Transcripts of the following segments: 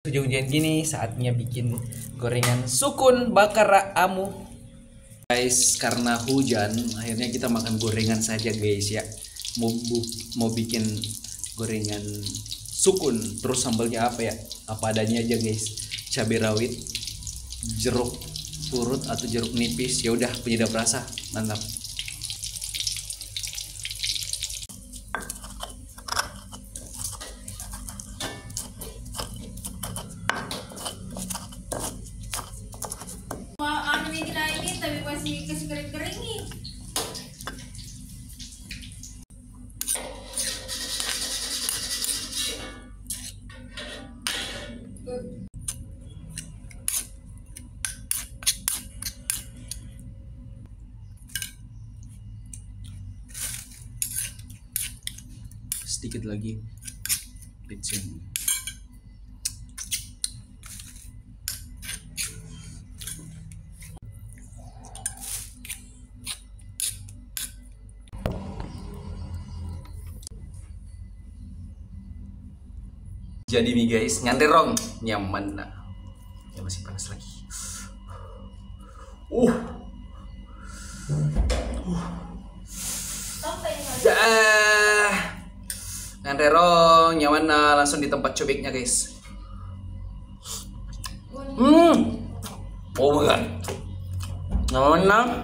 Hujan-hujan gini saatnya bikin gorengan sukun bakar amu. Guys, karena hujan akhirnya kita makan gorengan saja guys ya. Mau bikin gorengan sukun, terus sambalnya apa ya? Apa adanya aja guys. Cabai rawit, jeruk purut atau jeruk nipis. Ya udah, penyedap rasa. Mantap. Tapi masih kasih kering-kering nih. Sedikit lagi pizza. Jadi nih guys, nyanderong nyaman nah. Ya masih panas lagi. Nyanderong nyaman nah, langsung di tempat cobeknya guys. Oh my god. Nyaman nah.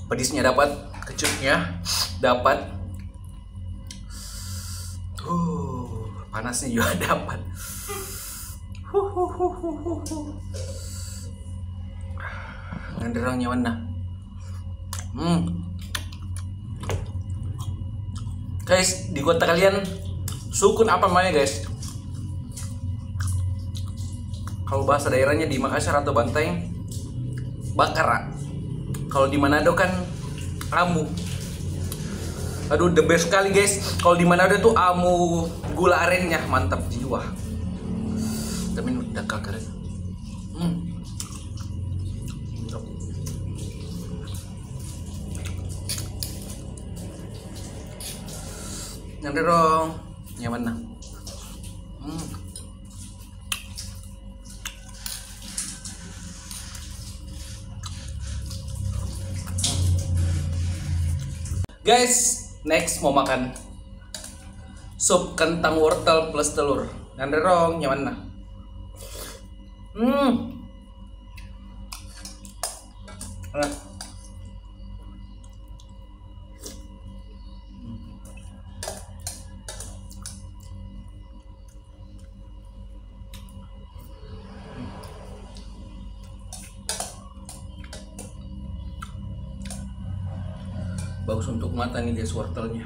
Pedisnya dapat, kecutnya dapat. Panasnya juga dapat. Nganderang nyaman nah. Guys, di kota kalian sukun apa namanya guys? Kalau bahasa daerahnya di Makassar atau Bantaeng, bakara. Kalau di Manado kan amu. Aduh, the best sekali guys. Kalau di Manado tuh amu gula arennya mantap jiwa. Tapi udah kakak. Nanti dong, nyaman nah. Guys, next mau makan sup kentang wortel plus telur. Nanti dong, nyaman nah. Bagus untuk mata nih guys wortelnya.